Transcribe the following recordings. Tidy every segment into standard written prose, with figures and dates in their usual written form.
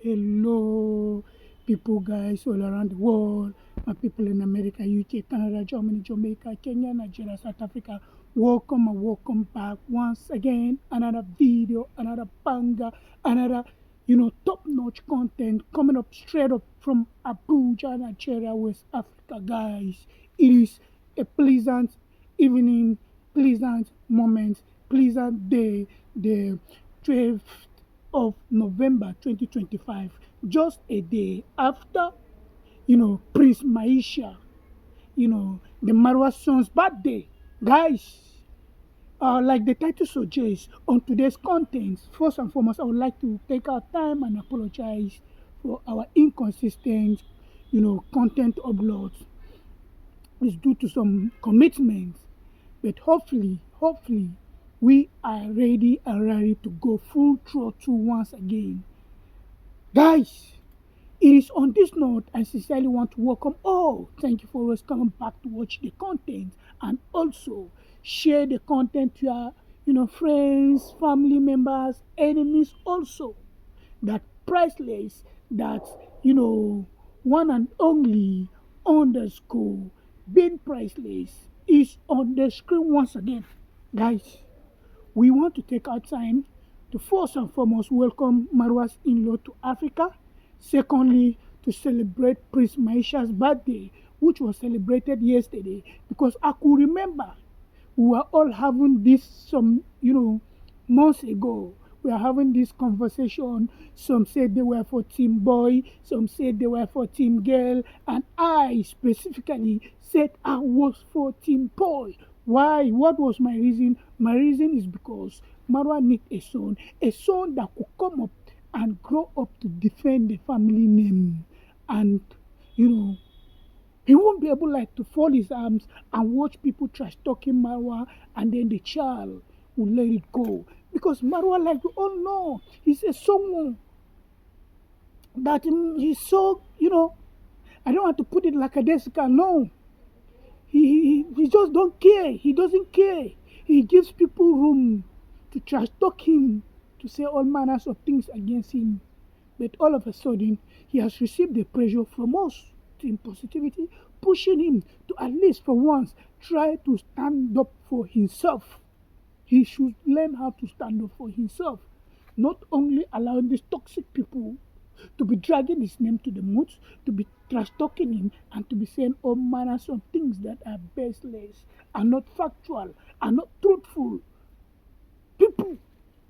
Hello, people, guys, all around the world. My people in America, UK, Canada, Germany, Jamaica, Kenya, Nigeria, South Africa. Welcome and welcome back once again. Another video, another banger, another top-notch content coming up straight up from Abuja, Nigeria, West Africa, guys. It is a pleasant evening, pleasant moment, pleasant day. The 12th of November 2025, just a day after, Prince Maisha, the Marwa son's birthday. Guys, like the title suggests, on today's content, first and foremost, I would like to take our time and apologize for our inconsistent, content uploads. It's due to some commitments, but hopefully, we are ready and ready to go full throttle once again. Guys, it is on this note I sincerely want to welcome all. Thank you for always coming back to watch the content and also share the content to your friends, family members, enemies also. That priceless, that one and only underscore being priceless is on the screen once again. Guys, we want to take our time to first and foremost welcome Marwa's in-law to Africa. Secondly, to celebrate Prince Maisha's birthday, which was celebrated yesterday. Because I could remember we were all having this some, months ago. We are having this conversation. Some said they were for team boy, some said they were for team girl, and I specifically said I was for team boy. Why? What was my reason? My reason is because Marwa need a son that could come up and grow up to defend the family name. And you know, he won't be able like to fold his arms and watch people trash talking Marwa and then the child will let it go. Because Marwa, like we all know, he's a someone that he's so, I don't want to put it like a Jessica, no. He just don't care. He doesn't care. He gives people room to trash talk him, to say all manners of things against him. But all of a sudden, he has received the pressure from us to in positivity, pushing him to at least for once try to stand up for himself. He should learn how to stand up for himself, not only allowing these toxic people to be dragging his name to the moods, to be trash talking him, and to be saying all manners of things that are baseless, are not factual, are not truthful people.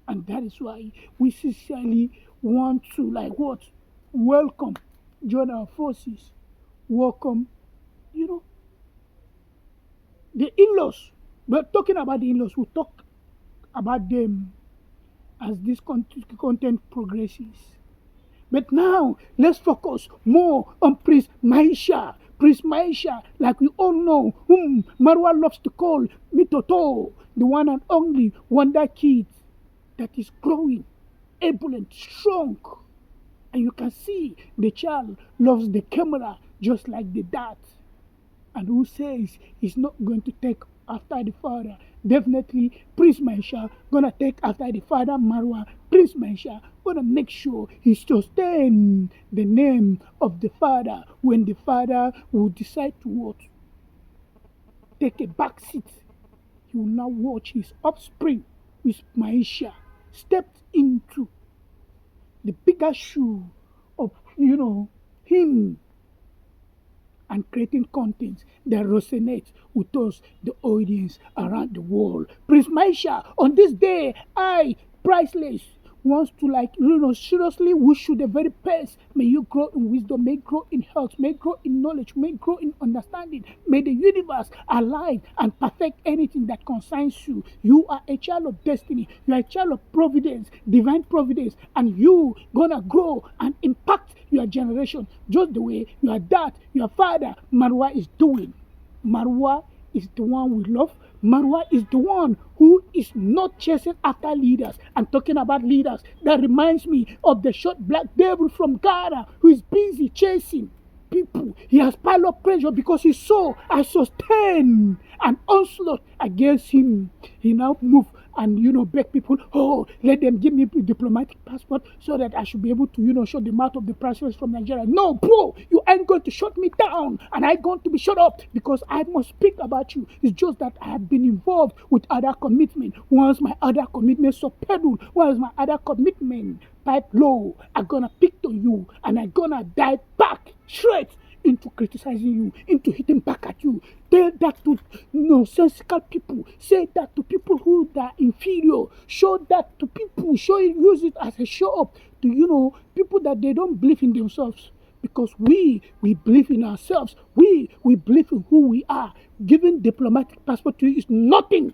And that is why we sincerely want to, like, what? Welcome, join our forces, welcome, you know, the in laws. But talking about the in laws, we'll talk about them as this content progresses. But now let's focus more on Prince Maisha. Prince Maisha, like we all know, whom Marwa loves to call Mitoto, the one and only wonder kid that is growing, able and strong. And you can see the child loves the camera just like the dad. And who says he's not going to take after the father? Definitely, Prince Maisha gonna take after the father Marwa. Prince Maisha gonna make sure he sustain the name of the father when the father will decide to what? Take a back seat. He will now watch his offspring, with Maisha, stepped into the bigger shoe of him and creating content that resonates with us, the audience around the world. Prince Maisha, on this day, I, priceless, wants to seriously wish you the very best. May you grow in wisdom, may you grow in health, may you grow in knowledge, may you grow in understanding. May the universe align and perfect anything that concerns you. You are a child of destiny. You are a child of providence, divine providence, and you gonna grow and impact your generation just the way your dad, your father, Marwa is doing. Marwa is the one we love. Marwa is the one who is not chasing after leaders. I'm talking about leaders. That reminds me of the short black devil from Ghana who is busy chasing people. He has piled up pressure because he saw I sustain an onslaught against him. He now moved and beg people, oh, let them give me a diplomatic passport so that I should be able to show the mouth of the priceless from Nigeria. No, bro, you ain't going to shut me down, and I'm going to be shut up because I must speak about you. It's just that I have been involved with other commitment. Once my other commitment subpedal, once my other commitment pipe low, I'm gonna pick to you and I'm gonna dive back straight into criticizing you, into hitting back at you. Tell that to nonsensical people. Say that to people who are inferior. Show that to people. Use it as a show up to people that they don't believe in themselves. Because we believe in ourselves. We believe in who we are. Giving diplomatic passport to you is nothing.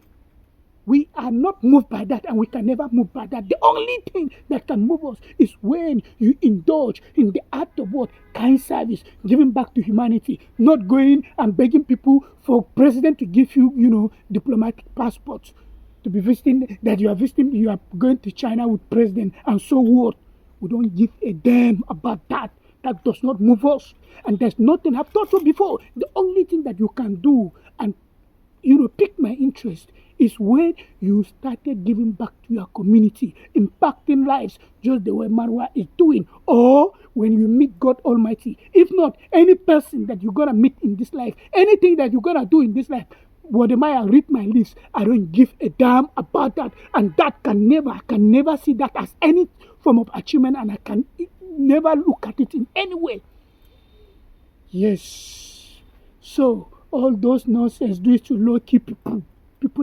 We are not moved by that, and we can never move by that. The only thing that can move us is when you indulge in the act of what? Kind service, giving back to humanity, not going and begging people for president to give you, diplomatic passports to be visiting, that you are going to China with president, and so what? We don't give a damn about that. That does not move us. And there's nothing I've told you before. The only thing that you can do and pick my interest is when you started giving back to your community, impacting lives just the way Marwa is doing, or when you meet God Almighty. If not, any person that you're gonna meet in this life, anything that you're gonna do in this life, whatever I read my list, I don't give a damn about that, and I can never see that as any form of achievement, and I can never look at it in any way. Yes. So all those nonsense do is to low-key people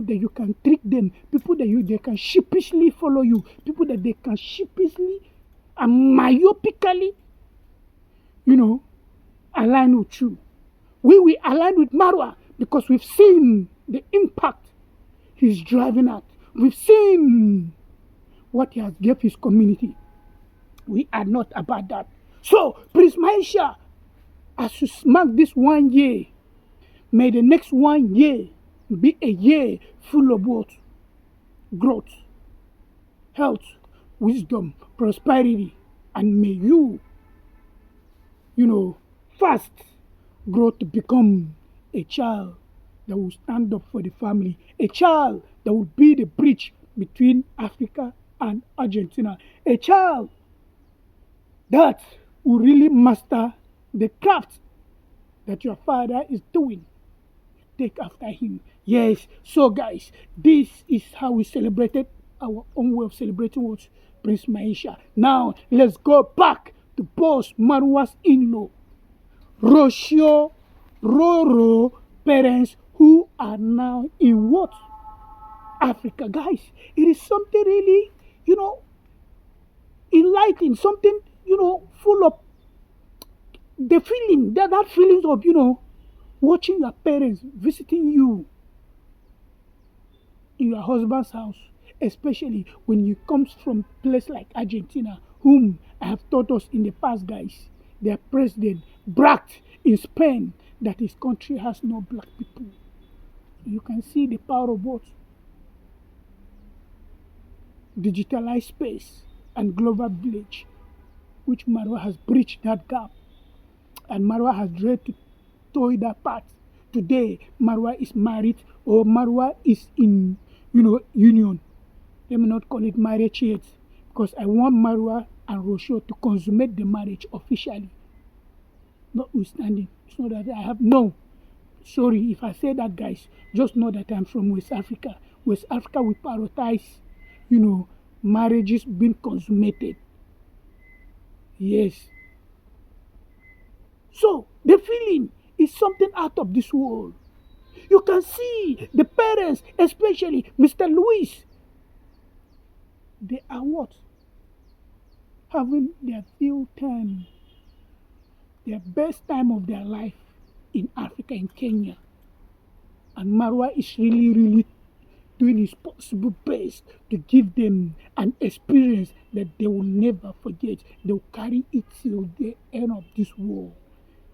that you can trick them, people that they can sheepishly follow you, people that they can sheepishly and myopically, align with you. We align with Marwa because we've seen the impact he's driving at. We've seen what he has given his community. We are not about that. So, Prince Maisha, as you mark this 1 year, may the next 1 year be a year full of what? Growth, health, wisdom, prosperity, and may you, fast grow to become a child that will stand up for the family, a child that will be the bridge between Africa and Argentina, a child that will really master the craft that your father is doing. Take after him. Yes, so guys, this is how we celebrated our own way of celebrating what? Prince Maisha. Now, let's go back to boss Marwa's in-law, Rocio, Roro parents who are now in what? Africa. Guys, it is something really, enlightening, something, full of the feeling, that feelings of, watching your parents visiting you in your husband's house, especially when you comes from a place like Argentina, whom I have taught us in the past, guys. Their president bragged in Spain that his country has no black people. You can see the power of what? Digitalized space and global village, which Marwa has breached that gap. And Marwa has tried to toy that part. Today, Marwa is married, or Marwa is in, union. Let me not call it marriage yet, because I want Marwa and Rocio to consummate the marriage officially. Notwithstanding, it's not that I have no. Sorry if I say that, guys. Just know that I'm from West Africa. West Africa, we prioritize, marriages being consummated. Yes. So, the feeling is something out of this world. You can see the parents, especially Mr. Luis, they are what? Having their field time, their best time of their life in Africa, in Kenya. And Marwa is really doing his possible best to give them an experience that they will never forget. They will carry it till the end of this world.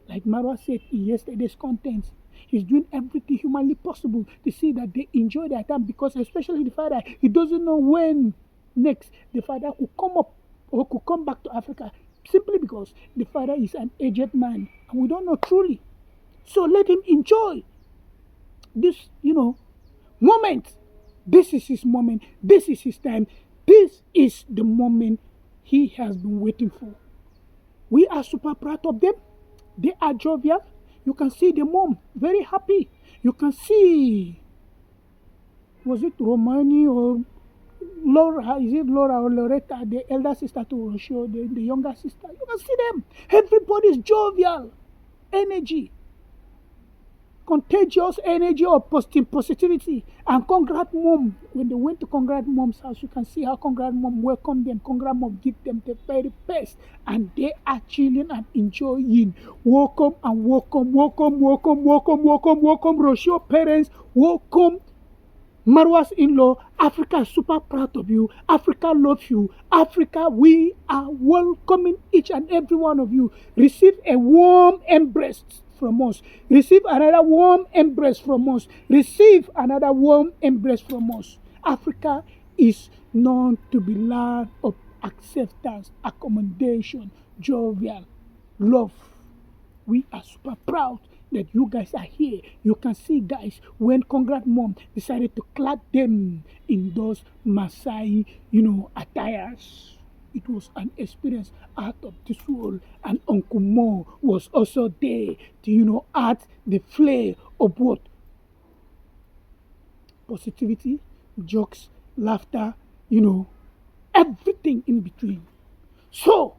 Like Marwa said in yesterday's content, he's doing everything humanly possible to see that they enjoy their time, because especially the father, he doesn't know when next the father could come up or could come back to Africa, simply because the father is an aged man and we don't know truly. So let him enjoy this, moment This is his moment. This is his time. This is the moment he has been waiting for. We are super proud of them. They are jovial. You can see the mom very happy. You can see, was it Romani or Laura? Is it Laura or Loretta, the elder sister to Rocio, the younger sister? You can see them. Everybody's jovial energy, contagious energy of positivity. And Congrat Mom, when they went to Congrat Mom's house, you can see how Congrat Mom welcomed them. Congrat Mom give them the very best. And they are chilling and enjoying. Welcome and welcome, welcome, welcome, welcome, welcome, welcome, Rocio parents. Welcome, Marwa's in-law. Africa is super proud of you. Africa loves you. Africa, we are welcoming each and every one of you. Receive a warm embrace from us. Receive another warm embrace from us. Receive another warm embrace from us. Africa is known to be land of acceptance, accommodation, jovial, love. We are super proud that you guys are here. You can see, guys, when Congrat Mom decided to clad them in those Maasai, attires. It was an experience out of this world. And Uncle Mo was also there to, add the flair of what? Positivity, jokes, laughter, everything in between. So,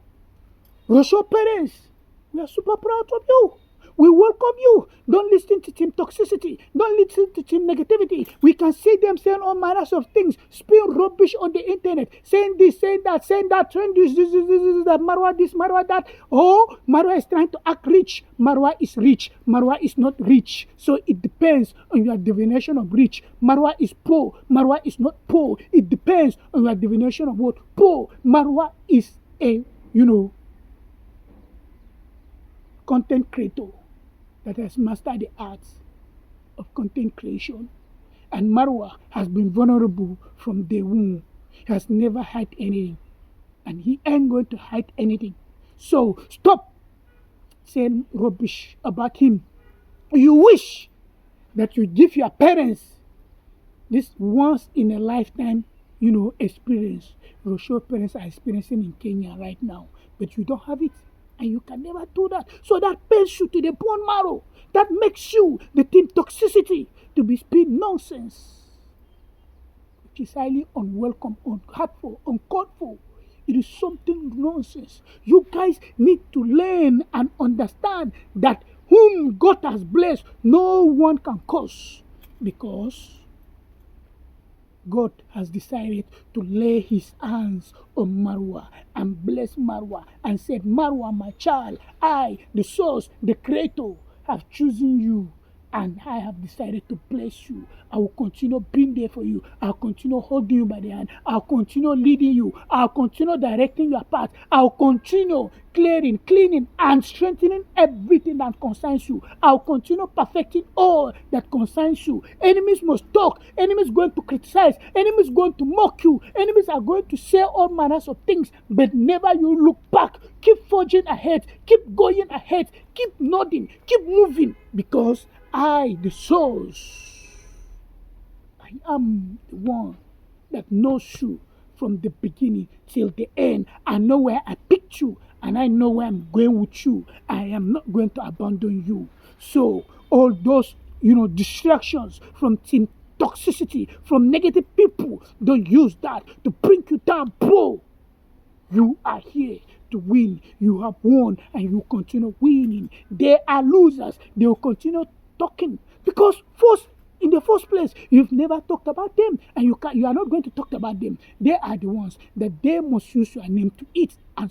Rocio parents, we are super proud of you. We welcome you. Don't listen to team toxicity. Don't listen to team negativity. We can see them saying all manners of things, spewing rubbish on the internet, saying this, saying that, saying this, that, Marwa this, Marwa that. Oh, Marwa is trying to act rich. Marwa is rich. Marwa is not rich. So it depends on your definition of rich. Marwa is poor. Marwa is not poor. It depends on your definition of what? Poor. Marwa is a, content creator that has mastered the arts of content creation. And Marwa has been vulnerable from day one. He has never hid anything. And he ain't going to hide anything. So stop saying rubbish about him. You wish that you give your parents this once in a lifetime, experience. Rocio parents are experiencing in Kenya right now. But you don't have it. And you can never do that. So that pains you to the bone marrow. That makes you the team toxicity to be speaking nonsense, which is highly unwelcome, unheartful, uncalled for. It is something nonsense. You guys need to learn and understand that whom God has blessed, no one can curse, because God has decided to lay his hands on Marwa and bless Marwa and said, Marwa, my child, I, the source, the creator, have chosen you, and I have decided to bless you. I will continue being there for you. I'll continue holding you by the hand. I'll continue leading you. I'll continue directing your path. I'll continue cleaning, and strengthening everything that concerns you. I'll continue perfecting all that concerns you. Enemies must talk. Enemies going to criticize. Enemies going to mock you. Enemies are going to say all manners of things, but never you look back. Keep forging ahead. Keep going ahead. Keep nodding. Keep moving, because I, the source, I am the one that knows you from the beginning till the end. I know where I picked you, and I know where I'm going with you. I am not going to abandon you. So all those, distractions from team toxicity, from negative people, don't use that to bring you down, bro. You are here to win. You have won, and you continue winning. They are losers. They will continue talking, because in the first place, you've never talked about them, and you are not going to talk about them. They are the ones that they must use your name to eat and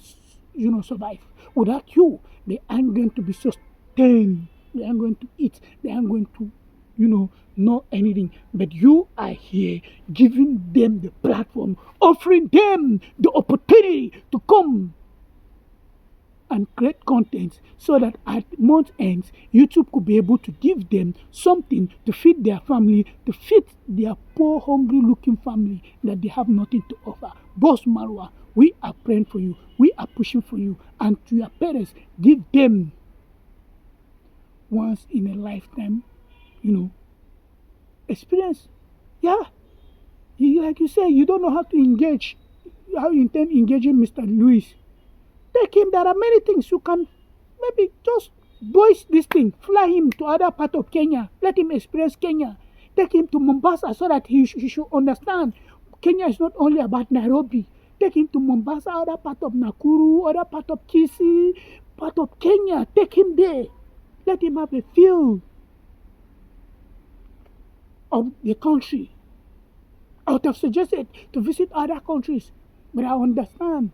survive. Without you, they aren't going to be sustained. They aren't going to eat. They aren't going to know anything. But you are here giving them the platform, offering them the opportunity to come and create content, so that at month ends, YouTube could be able to give them something to feed their family, to feed their poor, hungry looking family that they have nothing to offer. Boss Marwa, we are praying for you. We are pushing for you. And to your parents, give them once in a lifetime, experience. Yeah, Like you say, you don't know how to engage, how you intend engaging Mr. Luis. Take him. There are many things you can maybe just voice this thing. Fly him to other part of Kenya. Let him experience Kenya. Take him to Mombasa so that he should understand Kenya is not only about Nairobi. Take him to Mombasa, other part of Nakuru, other part of Kisii, part of Kenya. Take him there. Let him have a feel of the country. I would have suggested to visit other countries, but I understand.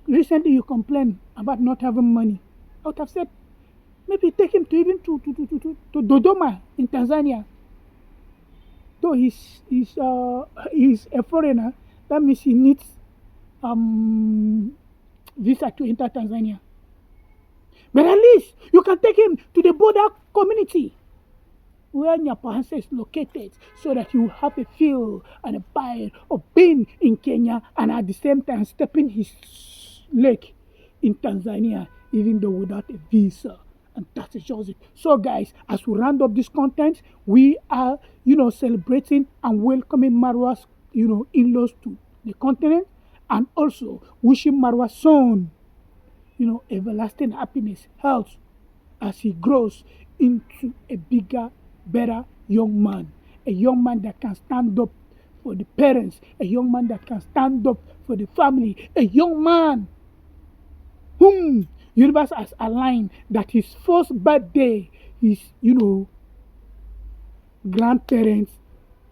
Recently, you complained about not having money. I would have said maybe take him to even to Dodoma in Tanzania. Though he's a foreigner, that means he needs um visa to enter Tanzania. But at least you can take him to the border community where Nyabohanse is located so that you have a feel and a bite of being in Kenya and at the same time stepping his leg in Tanzania, even though without a visa. And that is just it. So, guys, as we round up this content, we are, celebrating and welcoming Marwa's, in-laws to the continent, and also wishing Marwa's son, everlasting happiness, health, as he grows into a bigger, better young man. A young man that can stand up for the parents, a young man that can stand up for the family, a young man whom universe has aligned that his first birthday, his, grandparents,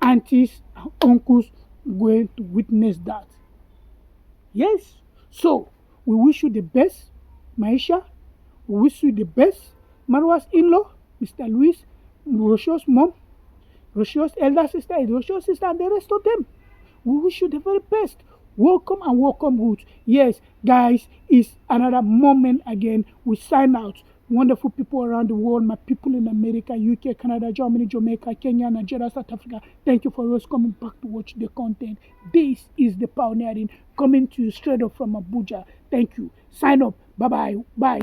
aunties, and uncles going to witness that. Yes. So we wish you the best, Maisha. We wish you the best, Marwa's in-law, Mr. Luis, Rocio's mom, Rocio's elder sister, Rocio's sister, and the rest of them. We wish you the very best. Welcome and welcome good. Yes, guys, it's another moment again. We sign out. Wonderful people around the world, my people in America, UK, Canada, Germany, Jamaica, Kenya, Nigeria, South Africa. Thank you for always coming back to watch the content. This is the pioneering coming to you straight up from Abuja. Thank you. Sign up. Bye bye. Bye.